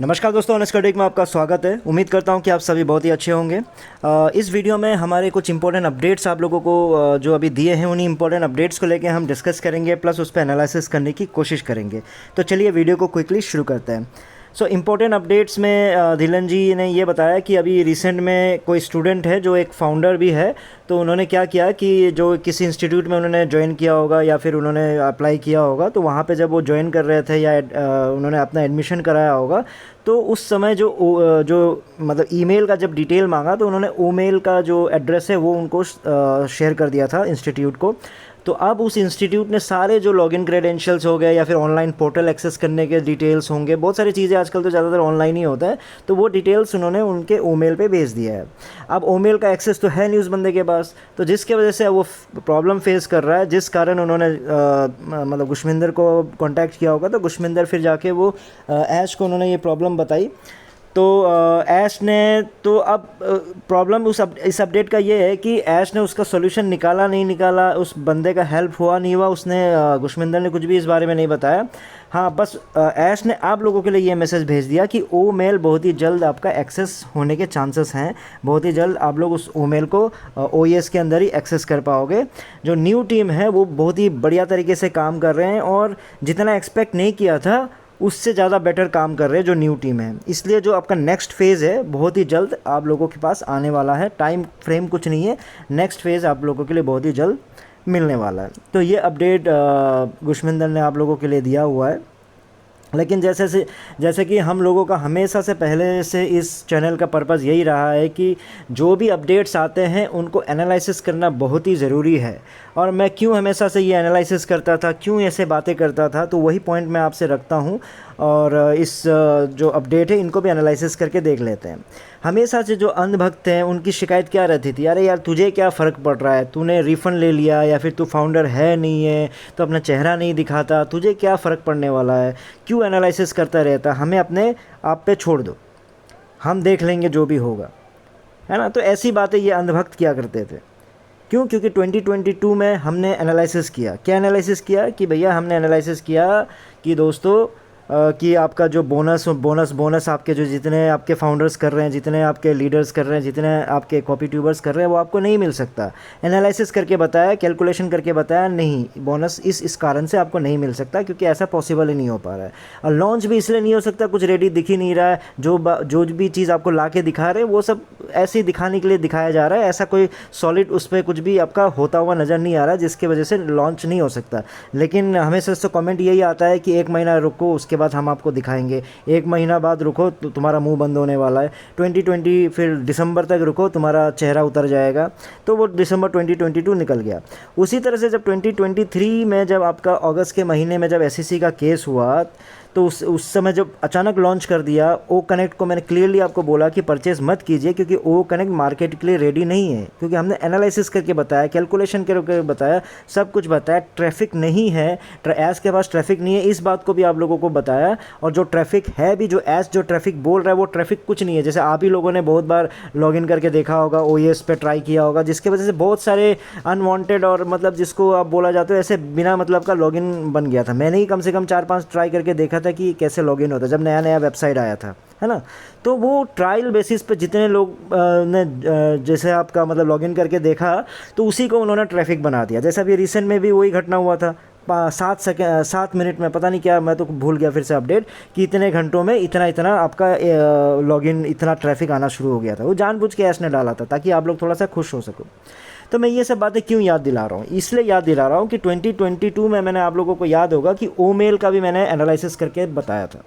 नमस्कार दोस्तों, honest critic में आपका स्वागत है। उम्मीद करता हूं कि आप सभी बहुत ही अच्छे होंगे। इस वीडियो में हमारे कुछ इंपॉर्टेंट अपडेट्स आप लोगों को जो अभी दिए हैं, उन्हीं इंपॉर्टेंट अपडेट्स को लेकर हम डिस्कस करेंगे, प्लस उस पर एनालिसिस करने की कोशिश करेंगे। तो चलिए वीडियो को क्विकली शुरू करते हैं। इम्पोर्टेंट अपडेट्स में धीलन जी ने ये बताया कि अभी रिसेंट में कोई स्टूडेंट है जो एक फाउंडर भी है, तो उन्होंने क्या किया कि जो किसी इंस्टीट्यूट में उन्होंने ज्वाइन किया होगा या फिर उन्होंने अप्लाई किया होगा, तो वहाँ पे जब वो ज्वाइन कर रहे थे या उन्होंने अपना एडमिशन कराया होगा, तो उस समय जो मतलब ईमेल का जब डिटेल मांगा, तो उन्होंने ईमेल का जो एड्रेस है वो उनको शेयर कर दिया था इंस्टीट्यूट को। तो अब उस इंस्टीट्यूट ने सारे जो लॉगिन क्रेडेंशियल्स हो गए या फिर ऑनलाइन पोर्टल एक्सेस करने के डिटेल्स होंगे, बहुत सारी चीज़ें आजकल तो ज़्यादातर ऑनलाइन ही होता है, तो वो डिटेल्स उन्होंने उनके ईमेल पे भेज दिया है। अब ईमेल का एक्सेस तो है नहीं उस बंदे के पास, तो जिसके वजह से वो प्रॉब्लम फेस कर रहा है, जिस कारण उन्होंने मतलब गुशमिंदर को कॉन्टैक्ट किया होगा। तो गुशमिंदर फिर जाके वो ऐश को उन्होंने ये प्रॉब्लम बताई। तो ऐश ने तो अब प्रॉब्लम इस अपडेट का ये है कि ऐश ने उसका सोल्यूशन निकाला नहीं निकाला, उस बंदे का हेल्प हुआ नहीं हुआ, उसने गुशमिंदर ने कुछ भी इस बारे में नहीं बताया। हाँ, बस ऐश ने आप लोगों के लिए ये मैसेज भेज दिया कि ओ मेल बहुत ही जल्द आपका एक्सेस होने के चांसेस हैं। बहुत ही जल्द आप लोग उस ओ मेल को OES के अंदर ही एक्सेस कर पाओगे। जो न्यू टीम है वो बहुत ही बढ़िया तरीके से काम कर रहे हैं और जितना एक्सपेक्ट नहीं किया था उससे ज़्यादा बेटर काम कर रहे हैं जो न्यू टीम है। इसलिए जो आपका नेक्स्ट फेज़ है बहुत ही जल्द आप लोगों के पास आने वाला है। टाइम फ्रेम कुछ नहीं है, नेक्स्ट फेज़ आप लोगों के लिए बहुत ही जल्द मिलने वाला है। तो ये अपडेट गुशमिंदर ने आप लोगों के लिए दिया हुआ है। लेकिन जैसे कि हम लोगों का हमेशा से पहले से इस चैनल का पर्पज़ यही रहा है कि जो भी अपडेट्स आते हैं उनको एनालिसिस करना बहुत ही ज़रूरी है। और मैं क्यों हमेशा से ये एनालिसिस करता था, क्यों ऐसे बातें करता था, तो वही पॉइंट मैं आपसे रखता हूँ। और इस जो अपडेट है इनको भी एनालिसिस करके देख लेते हैं। हमेशा से जो अंधभक्त हैं उनकी शिकायत क्या रहती थी, अरे यार तुझे क्या फ़र्क पड़ रहा है, तूने रिफ़ंड ले लिया या फिर तू फाउंडर है नहीं है तो अपना चेहरा नहीं दिखाता, तुझे क्या फ़र्क पड़ने वाला है, क्यों एनालिसिस करता रहता, हमें अपने आप पे छोड़ दो, हम देख लेंगे जो भी होगा, है ना। तो ऐसी बातें ये अंधभक्त किया करते थे। क्यों? क्योंकि 2022 में हमने एनालिसिस किया। क्या एनालिसिस किया कि भैया हमने एनालिसिस किया कि दोस्तों कि आपका जो बोनस आपके जो जितने आपके फाउंडर्स कर रहे हैं, जितने आपके लीडर्स कर रहे हैं, जितने आपके कॉपी ट्यूबर्स कर रहे हैं, वो आपको नहीं मिल सकता। एनालिसिस करके बताया, कैलकुलेशन करके बताया, नहीं बोनस इस कारण से आपको नहीं मिल सकता क्योंकि ऐसा पॉसिबल ही नहीं हो पा रहा है। और लॉन्च भी इसलिए नहीं हो सकता, कुछ रेडी दिख ही नहीं रहा है। जो भी चीज़ आपको ला के दिखा रहे हैं वो सब ऐसे ही दिखाने के लिए दिखाया जा रहा है, ऐसा कोई सॉलिड उस पर कुछ भी आपका होता हुआ नज़र नहीं आ रहा है, जिसकी वजह से लॉन्च नहीं हो सकता। लेकिन हमेशा से कमेंट यही आता है कि 1 महीना रुको, उसके बाद हम आपको दिखाएंगे। 1 महीना बाद रुको तो तुम्हारा मुंह बंद होने वाला है। 2020 फिर दिसंबर तक रुको, तुम्हारा चेहरा उतर जाएगा। तो वो दिसंबर 2022 निकल गया। उसी तरह से जब 2023 में जब आपका अगस्त के महीने में जब SEC का केस हुआ, तो उस समय जब अचानक लॉन्च कर दिया ओ कनेक्ट को, मैंने क्लियरली आपको बोला कि परचेज़ मत कीजिए क्योंकि ओ कनेक्ट मार्केट के लिए रेडी नहीं है। क्योंकि हमने एनालिसिस करके बताया, कैलकुलेशन करके बताया, सब कुछ बताया, ट्रैफिक नहीं है, एस के पास ट्रैफिक नहीं है, इस बात को भी आप लोगों को बताया। और जो ट्रैफिक है भी, जो एस जो ट्रैफिक बोल रहा है वो ट्रैफिक कुछ नहीं है। जैसे आप ही लोगों ने बहुत बार लॉगिन करके देखा होगा, OES पे ट्राई किया होगा, जिसके वजह से बहुत सारे अनवांटेड और मतलब जिसको आप बोला जाता है ऐसे बिना मतलब का लॉगिन बन गया था। मैंने ही कम से कम 4-5 ट्राई करके देखा था कि कैसे लॉगिन होता है, जब नया वेबसाइट आया था, है ना। तो वो ट्रायल बेसिस पे जितने लोग ने जैसे आपका मतलब लॉगिन करके देखा, तो उसी को उन्होंने ट्रैफिक बना दिया। जैसा अभी रिसेंट में भी वही घटना हुआ था। 7 मिनट में, पता नहीं क्या, मैं तो भूल गया फिर से अपडेट, कि इतने घंटों में इतना आपका लॉगिन, इतना ट्रैफिक आना शुरू हो गया था। वो जानबूझ के ऐश ने डाला था ताकि आप लोग थोड़ा सा खुश हो सको। तो मैं ये सब बातें क्यों याद दिला रहा हूँ, इसलिए याद दिला रहा हूँ कि 2022 में मैंने आप लोगों को याद होगा कि ओ मेल का भी मैंने एनालिसिस करके बताया था।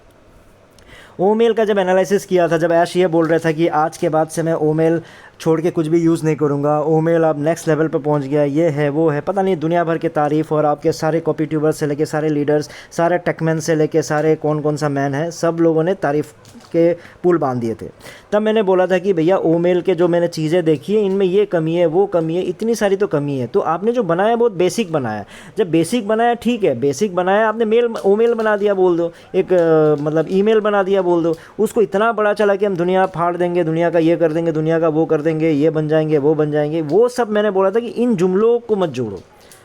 ओ मेल का जब एनालिसिस किया था, जब ऐश ये बोल रहा था कि आज के बाद से मैं ओ मेल छोड़ के कुछ भी यूज़ नहीं करूँगा, ओ मेल अब नेक्स्ट लेवल पर पहुँच गया, ये है वो है, पता नहीं दुनिया भर के तारीफ़। और आपके सारे कॉपी ट्यूबर्स से लेके सारे लीडर्स, सारे टेकमैन से लेके सारे कौन सा मैन है, सब लोगों ने तारीफ़ के पुल बांध दिए थे। तब मैंने बोला था कि भैया ओ मेल के जो मैंने चीज़ें देखी है इनमें ये कमी है, वो कमी है, इतनी सारी तो कमी है। तो आपने जो बनाया बहुत बेसिक बनाया। जब बेसिक बनाया, ठीक है, बेसिक बनाया, आपने ओ मेल बना दिया बोल दो, एक मतलब ईमेल बना दिया बोल दो, उसको इतना बड़ा चला कि हम दुनिया फाड़ देंगे, दुनिया का ये कर देंगे, दुनिया का वो कर देंगे, ये बन जाएंगे, वो बन जाएंगे, वो सब मैंने बोला था कि इन जुमलों को मत जोड़ो।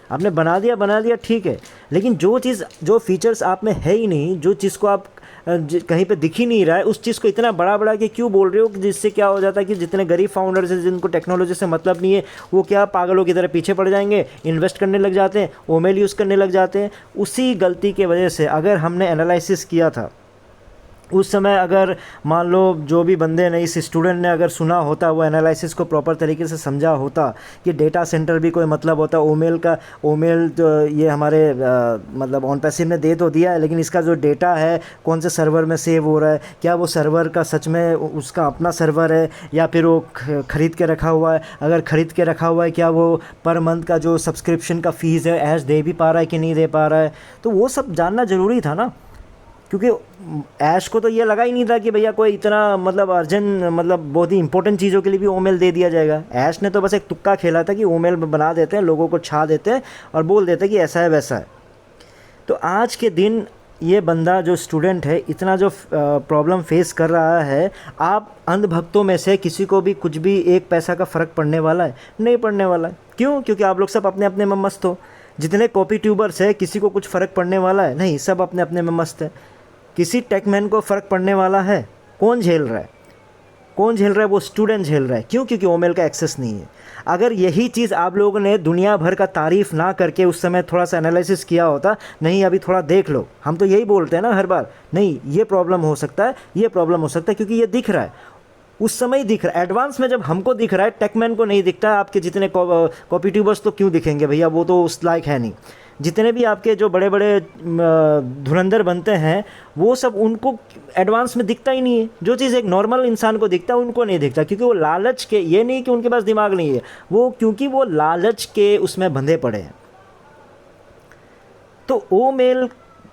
आपने बना दिया ठीक है, लेकिन जो चीज़ जो फीचर्स आप में है ही नहीं, जो चीज़ को आप कहीं पे दिख ही नहीं रहा है, उस चीज़ को इतना बड़ा बड़ा के क्यों बोल रहे हो कि जिससे क्या हो जाता है कि जितने गरीब फाउंडर्स हैं जिनको टेक्नोलॉजी से मतलब नहीं है, वो क्या पागलों की तरह पीछे पड़ जाएंगे, इन्वेस्ट करने लग जाते हैं, ओमेल यूज़ करने लग जाते हैं। उसी गलती के वजह से अगर हमने एनालिसिस किया था उस समय, अगर मान लो जो भी बंदे ने, इस स्टूडेंट ने अगर सुना होता, वो एनालिसिस को प्रॉपर तरीके से समझा होता कि डेटा सेंटर भी कोई मतलब होता, ओमेल तो ये हमारे मतलब ऑन पैसिव ने दे तो दिया है, लेकिन इसका जो डेटा है कौन से सर्वर में सेव हो रहा है, क्या वो सर्वर का सच में उसका अपना सर्वर है या फिर वो ख़रीद के रखा हुआ है, अगर ख़रीद के रखा हुआ है क्या वो पर मंथ का जो सब्सक्रिप्शन का फ़ीस है ऐश दे भी पा रहा है कि नहीं दे पा रहा है। तो वो सब जानना ज़रूरी था ना, क्योंकि ऐश को तो ये लगा ही नहीं था कि भैया कोई इतना मतलब अर्जेंट, मतलब बहुत ही इंपॉर्टेंट चीज़ों के लिए भी ओमेल दे दिया जाएगा। ऐश ने तो बस एक तुक्का खेला था कि ओमेल बना देते हैं, लोगों को छा देते हैं और बोल देते हैं कि ऐसा है वैसा है। तो आज के दिन ये बंदा जो स्टूडेंट है इतना जो प्रॉब्लम फेस कर रहा है, आप अंधभक्तों में से किसी को भी कुछ भी एक पैसा का फ़र्क पड़ने वाला है? नहीं पड़ने वाला है। क्यों? क्योंकि आप लोग सब अपने अपने में मस्त हो। जितने कॉपी ट्यूबर्स है, किसी को कुछ फ़र्क पड़ने वाला है? नहीं, सब अपने अपने में मस्त है। किसी टेकमैन को फ़र्क पड़ने वाला है? कौन झेल रहा है? कौन झेल रहा है? वो स्टूडेंट झेल रहा है। क्यों? क्योंकि ओमेल का एक्सेस नहीं है। अगर यही चीज़ आप लोगों ने दुनिया भर का तारीफ़ ना करके उस समय थोड़ा सा एनालिसिस किया होता, नहीं अभी थोड़ा देख लो, हम तो यही बोलते हैं ना हर बार, नहीं ये प्रॉब्लम हो सकता है, ये प्रॉब्लम हो सकता है, क्योंकि ये दिख रहा है, उस समय दिख रहा है। एडवांस में जब हमको दिख रहा है, टेकमैन को नहीं दिखता है। आपके जितने कॉपी ट्यूबर्स तो क्यों दिखेंगे भैया, वो तो उस लायक है नहीं। जितने भी आपके जो बड़े बड़े धुरंधर बनते हैं, वो सब उनको एडवांस में दिखता ही नहीं है। जो चीज़ एक नॉर्मल इंसान को दिखता है उनको नहीं दिखता, क्योंकि वो लालच के, ये नहीं कि उनके पास दिमाग नहीं है, वो क्योंकि वो लालच के उसमें बंधे पड़े हैं। तो ओमेल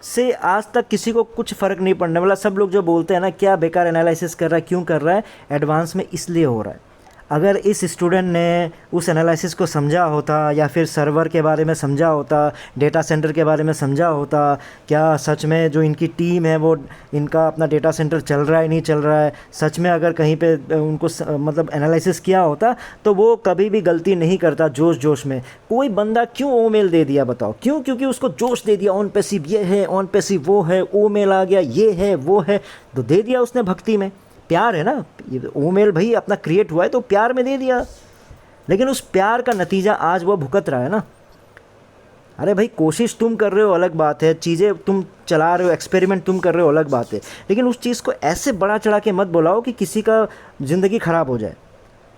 से आज तक किसी को कुछ फ़र्क नहीं पड़ने वाला। सब लोग जो बोलते हैं ना क्या बेकार एनालिसिस कर रहा है, क्यों कर रहा है, एडवांस में इसलिए हो रहा है। अगर इस स्टूडेंट ने उस एनालिसिस को समझा होता, या फिर सर्वर के बारे में समझा होता, डेटा सेंटर के बारे में समझा होता, क्या सच में जो इनकी टीम है वो इनका अपना डेटा सेंटर चल रहा है नहीं चल रहा है, सच में अगर कहीं पे उनको मतलब एनालिसिस किया होता, तो वो कभी भी गलती नहीं करता जोश जोश में। कोई बंदा क्यों ओमेल दे दिया बताओ? क्यों? क्योंकि उसको जोश दे दिया, ऑन पैसिव ये है, ऑन पैसिव वो है, ओमेल आ गया, ये है वो है, तो दे दिया उसने भक्ति में। प्यार है ना, ओमेल भाई अपना क्रिएट हुआ है तो प्यार में दे दिया, लेकिन उस प्यार का नतीजा आज वो भुगत रहा है ना। अरे भाई कोशिश तुम कर रहे हो अलग बात है, चीज़ें तुम चला रहे हो, एक्सपेरिमेंट तुम कर रहे हो अलग बात है, लेकिन उस चीज़ को ऐसे बड़ा चढ़ा के मत बुलाओ कि किसी का ज़िंदगी ख़राब हो जाए।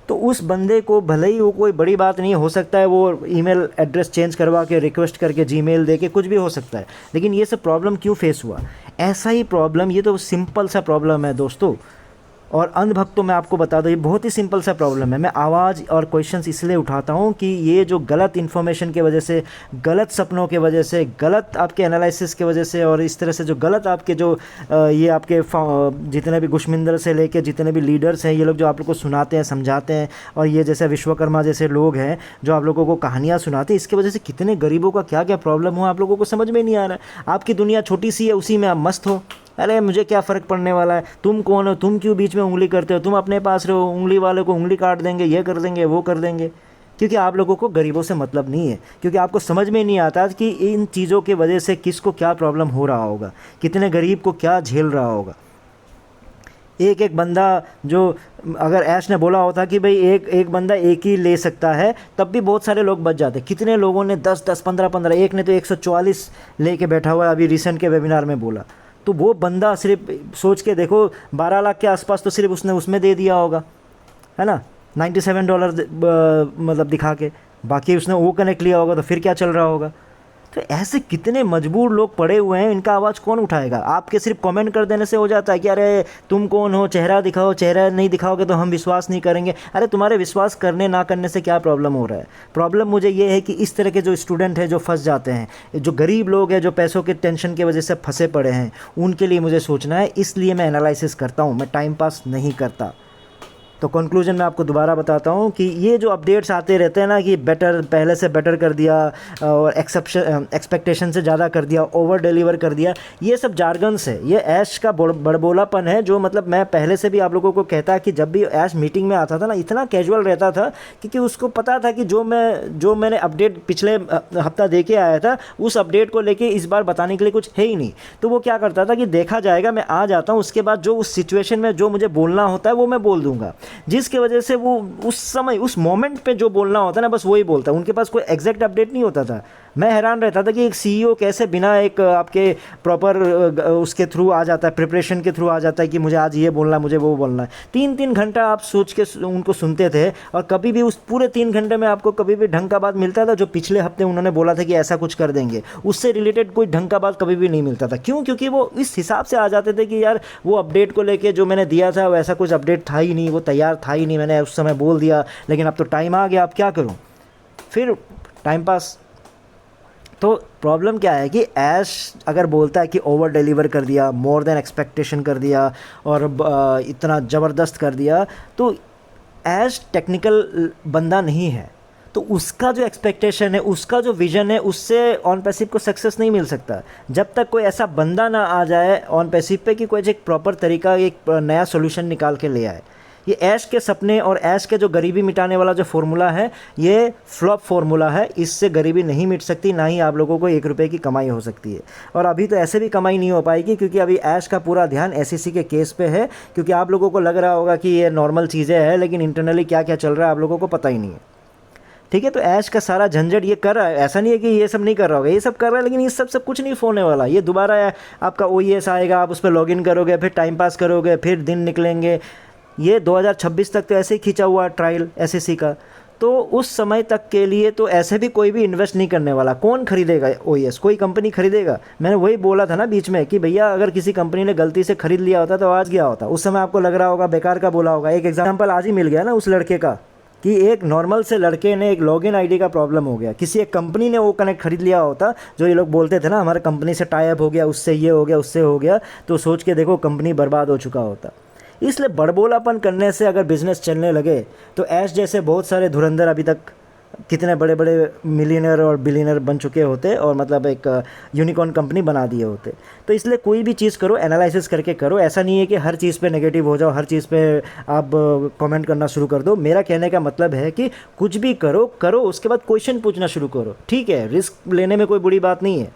तो उस बंदे को भले ही वो कोई बड़ी बात नहीं हो सकता है, वो ईमेल एड्रेस चेंज करवा के रिक्वेस्ट करके जीमेल दे के कुछ भी हो सकता है, लेकिन ये सब प्रॉब्लम क्यों फेस हुआ? ऐसा ही प्रॉब्लम, ये तो सिंपल सा प्रॉब्लम है दोस्तों। और अंधभक्तों में आपको बता दो, ये बहुत ही सिंपल सा प्रॉब्लम है। मैं आवाज़ और क्वेश्चंस इसलिए उठाता हूँ कि ये जो गलत इन्फॉर्मेशन के वजह से, गलत सपनों के वजह से, गलत आपके एनालिसिस के वजह से, और इस तरह से जो गलत आपके जो ये आपके जितने भी गुशमिंदर से लेके जितने भी लीडर्स हैं, ये लोग जो आप लोग को सुनाते हैं, समझाते हैं, और ये जैसे विश्वकर्मा जैसे लोग हैं जो आप लोगों को कहानियाँ सुनाते हैं, इसके वजह से कितने गरीबों का क्या क्या प्रॉब्लम हो आप लोगों को समझ में नहीं आ रहा है। आपकी दुनिया छोटी सी है, उसी में आप मस्त हो। अरे मुझे क्या फ़र्क पड़ने वाला है, तुम कौन हो, तुम क्यों बीच में उंगली करते हो, तुम अपने पास रहो, उंगली वाले को उंगली काट देंगे, ये कर देंगे वो कर देंगे। क्योंकि आप लोगों को गरीबों से मतलब नहीं है, क्योंकि आपको समझ में नहीं आता कि इन चीज़ों की वजह से किसको क्या प्रॉब्लम हो रहा होगा, कितने गरीब को क्या झेल रहा होगा। एक एक बंदा जो, अगर ऐश ने बोला होता कि भाई एक बंदा एक ही ले सकता है, तब भी बहुत सारे लोग बच जाते। कितने लोगों ने 10-10, 15-15, एक ने तो 144 लेके बैठा हुआ है, अभी रिसेंट के वेबिनार में बोला। तो वो बंदा सिर्फ सोच के देखो, 12 लाख के आसपास तो सिर्फ उसने उसमें दे दिया होगा, है ना, $97 मतलब दिखा के, बाकी उसने वो कनेक्ट लिया होगा, तो फिर क्या चल रहा होगा। तो ऐसे कितने मजबूर लोग पड़े हुए हैं, इनका आवाज़ कौन उठाएगा? आपके सिर्फ कमेंट कर देने से हो जाता है कि अरे तुम कौन हो, चेहरा दिखाओ, चेहरा नहीं दिखाओगे तो हम विश्वास नहीं करेंगे। अरे तुम्हारे विश्वास करने ना करने से क्या प्रॉब्लम हो रहा है? प्रॉब्लम मुझे ये है कि इस तरह के जो स्टूडेंट हैं जो फंस जाते हैं, जो गरीब लोग हैं जो पैसों के टेंशन की वजह से फंसे पड़े हैं, उनके लिए मुझे सोचना है, इसलिए मैं एनालिसिस करता हूँ, मैं टाइम पास नहीं करता। तो कंक्लूजन में आपको दोबारा बताता हूँ कि ये जो अपडेट्स आते रहते हैं ना कि बेटर, पहले से बेटर कर दिया और एक्सपेक्टेशन से ज़्यादा कर दिया, ओवर डिलीवर कर दिया, ये सब जार्गन्स है, ये ऐश का बड़बोलापन है। जो मतलब मैं पहले से भी आप लोगों को कहता कि जब भी ऐश मीटिंग में आता था ना, इतना कैजुअल रहता था क्योंकि उसको पता था कि जो मैंने अपडेट पिछले हफ्ता दे के आया था, उस अपडेट को लेके इस बार बताने के लिए कुछ है ही नहीं। तो वो क्या करता था कि देखा जाएगा, मैं आ जाता हूँ, उसके बाद जो उस सिचुएशन में जो मुझे बोलना होता है वो मैं बोल दूंगा, जिसकी वजह से वो उस समय उस मोमेंट पे जो बोलना होता है ना, बस वही बोलता। उनके पास कोई एग्जैक्ट अपडेट नहीं होता था। मैं हैरान रहता था कि एक सीईओ कैसे बिना एक आपके प्रॉपर उसके थ्रू आ जाता है, प्रिपरेशन के थ्रू आ जाता है कि मुझे आज ये बोलना है, मुझे वो बोलना है। 3-3 घंटा आप सोच के उनको सुनते थे और कभी भी उस पूरे 3 घंटे में आपको कभी भी ढंग का बात मिलता था जो पिछले हफ्ते उन्होंने बोला था कि ऐसा कुछ कर देंगे, उससे रिलेटेड कोई ढंग का बात कभी भी नहीं मिलता था। क्यों? क्योंकि वो इस हिसाब से आ जाते थे कि यार वो अपडेट को लेके जो मैंने दिया था वैसा कुछ अपडेट था ही नहीं, वो तैयार था ही नहीं, मैंने उस समय बोल दिया, लेकिन अब तो टाइम आ गया, अब क्या करूँ, फिर टाइम पास। तो प्रॉब्लम क्या है कि ऐश अगर बोलता है कि ओवर डिलीवर कर दिया, मोर देन एक्सपेक्टेशन कर दिया और इतना ज़बरदस्त कर दिया, तो ऐश टेक्निकल बंदा नहीं है। तो उसका जो एक्सपेक्टेशन है, उसका जो विज़न है, उससे ऑन पैसिव को सक्सेस नहीं मिल सकता जब तक कोई ऐसा बंदा ना आ जाए ऑन पैसिव पे कि कोई एक प्रॉपर तरीका, एक नया सोल्यूशन निकाल के ले आए। ये ऐश के सपने और ऐश के जो गरीबी मिटाने वाला जो फार्मूला है, ये फ्लॉप फार्मूला है। इससे गरीबी नहीं मिट सकती, ना ही आप लोगों को 1 रुपये की कमाई हो सकती है। और अभी तो ऐसे भी कमाई नहीं हो पाएगी क्योंकि अभी ऐश का पूरा ध्यान एसईसी के केस पे है। क्योंकि आप लोगों को लग रहा होगा कि ये नॉर्मल चीज़ें हैं, लेकिन इंटरनली क्या क्या चल रहा है आप लोगों को पता ही नहीं है। ठीक है, तो ऐश का सारा झंझट ये कर रहा है, ऐसा नहीं है कि ये सब नहीं कर रहा होगा, ये सब कर रहा है, लेकिन ये सब कुछ नहीं होने वाला। ये दोबारा आपका ओईएस आएगा, आप उस पर लॉगिन करोगे, फिर टाइम पास करोगे, फिर दिन निकलेंगे। ये 2026 तक तो ऐसे ही खींचा हुआ ट्रायल एसएससी का। तो उस समय तक के लिए तो ऐसे भी कोई भी इन्वेस्ट नहीं करने वाला। कौन खरीदेगा ओईएस? कोई कंपनी खरीदेगा? मैंने वही बोला था ना बीच में कि भैया अगर किसी कंपनी ने गलती से खरीद लिया होता तो आज गया होता। उस समय आपको लग रहा होगा बेकार का बोला होगा। एक एग्जांपल आज ही मिल गया ना उस लड़के का कि एक नॉर्मल से लड़के ने एक लॉगिन आईडी का प्रॉब्लम हो गया, किसी एक कंपनी ने वो कनेक्ट खरीद लिया होता। जो ये लोग बोलते थे ना हमारे कंपनी से टाई अप हो गया, उससे ये हो गया, उससे हो गया, तो सोच के देखो कंपनी बर्बाद हो चुका होता। इसलिए बड़बोलापन करने से अगर बिज़नेस चलने लगे तो ऐश जैसे बहुत सारे धुरंधर अभी तक कितने बड़े बड़े मिलियनर और बिलियनर बन चुके होते और मतलब एक यूनिकॉर्न कंपनी बना दिए होते। तो इसलिए कोई भी चीज़ करो एनालिसिस करके करो। ऐसा नहीं है कि हर चीज़ पे नेगेटिव हो जाओ, हर चीज़ पे आप कमेंट करना शुरू कर दो। मेरा कहने का मतलब है कि कुछ भी करो उसके बाद क्वेश्चन पूछना शुरू करो। ठीक है, रिस्क लेने में कोई बुरी बात नहीं है,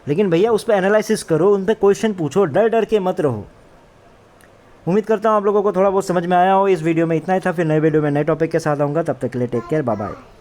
लेकिन भैया उस पर एनालिसिस करो, उन पर क्वेश्चन पूछो, डर डर के मत रहो। उम्मीद करता हूँ आप लोगों को थोड़ा बहुत समझ में आया हो। इस वीडियो में इतना ही था, फिर नए वीडियो में नए टॉपिक के साथ आऊँगा। तब तक के लिए टेक केयर, बाय बाय।